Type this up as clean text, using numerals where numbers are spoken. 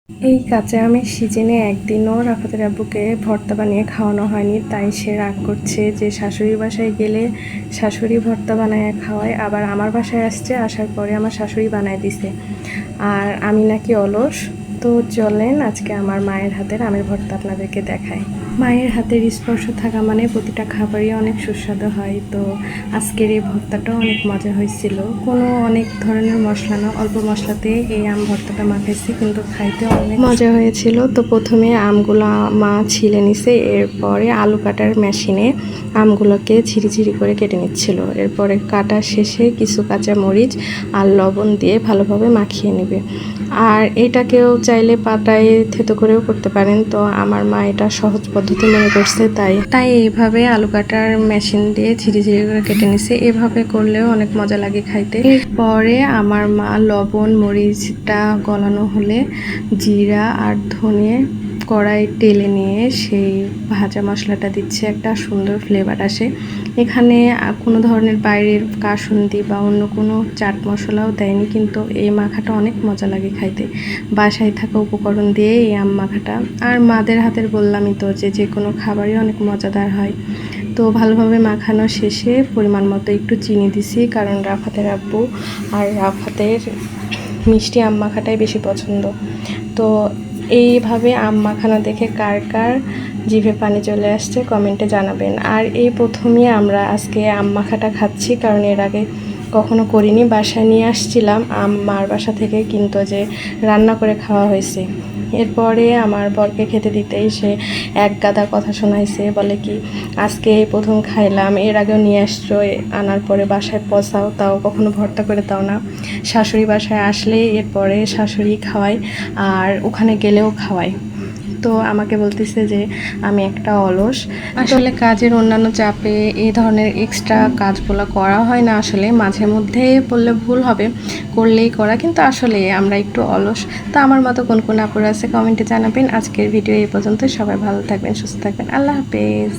এই কাঁচা আমের সিজনে একদিনও রাফাতের আব্বুকে ভর্তা বানিয়ে খাওয়ানো হয়নি, তাই সে রাগ করছে যে শাশুড়ির বাসায় গেলে শাশুড়ি ভর্তা বানায় খাওয়ায়, আবার আমার বাসায় আসছে, আসার পরে আমার শাশুড়ি বানায় দিছে আর আমি নাকি অলস। তো চলেন আজকে আমার মায়ের হাতের আমের ভর্তা আপনাদেরকে দেখাই। মায়ের হাতের স্পর্শ থাকা মানে প্রতিটা খাবারই অনেক সুস্বাদু হয়। তো আজকের এই ভর্তাটাও অনেক মজা হয়েছিল, কোনো অনেক ধরনের মশলা না, অল্প মশলাতে এই আম ভর্তাটা মাখাইছি, কিন্তু খাইতে অনেক মজা হয়েছিল। তো প্রথমে আমগুলো মা ছিলে নিছে, এরপরে আলু কাটার মেশিনে আমগুলোকে ঝিরি ঝিরি করে কেটে নিচ্ছিল। এরপরে কাটা শেষে কিছু কাঁচা মরিচ আর লবণ দিয়ে ভালোভাবে মাখিয়ে নেবে। আর এটাকেও চাইলে পাটায় থেতো করেও করতে পারেন, তো আমার মা এটা সহজ পদ্ধতি মনে করছে, তাই এইভাবে আলু কাটার মেশিন দিয়ে ঝিরি ঝিরি করে কেটে নিছে। এভাবে করলেও অনেক মজা লাগে খাইতে। এরপরে আমার মা লবণ মরিচটা গলানো হলে জিরা আর ধনে কড়াই টেলে নিয়ে সেই ভাজা মশলাটা দিচ্ছে, একটা সুন্দর ফ্লেভার আসে। এখানে কোনো ধরনের বাইরের কাসুন্দি বা অন্য কোনো চাট মশলাও দেয়নি, কিন্তু এই মাখাটা অনেক মজা লাগে খাইতে, বাসায় থাকা উপকরণ দিয়ে এই আম মাখাটা। আর মাদের হাতের বললামই তো যে কোনো খাবারই অনেক মজাদার হয়। তো ভালোভাবে মাখানো শেষে পরিমাণ মতো একটু চিনি দিছি, কারণ রাফাতের আব্বু আর রাফাতের মিষ্টি আম মাখাটাই বেশি পছন্দ। তো এইভাবে আম মাখানো দেখে কার কার জিভে পানি চলে আসছে কমেন্টে জানাবেন। আর এই প্রথমে আমরা আজকে আম মাখাটা খাচ্ছি, কারণ এর আগে কখনো করিনি। বাসায় নিয়ে আসছিলাম আম মার বাসা থেকে, কিন্তু যে রান্না করে খাওয়া হয়েছে। এরপরে আমার বরকে খেতে দিতেই সে এক গাদা কথা শোনাইছে, বলে কি আজকে এই প্রথম খাইলাম, এর আগেও নিয়ে আসছো, আনার পরে বাসায় পচাও, তাও কখনো ভর্তা করে দাও না। শাশুড়ি বাসায় আসলে এরপরে শাশুড়ি খাওয়ায় আর ওখানে গেলেও খাওয়ায়। তো আমাকে বলতেছে যে আমি একটা অলস। আসলে কাজের অন্যান্য চাপে এই ধরনের এক্সট্রা কাজগুলো করা হয় না, আসলে মাঝে মধ্যে বললে ভুল হবে, করলেই করা, কিন্তু আসলে আমরা একটু অলস। তো আমার মতো কোন কোন আপুরা আছে কমেন্টে জানাবেন। আজকের ভিডিও এই পর্যন্ত, সবাই ভালো থাকবেন, সুস্থ থাকবেন, আল্লাহ হাফেজ।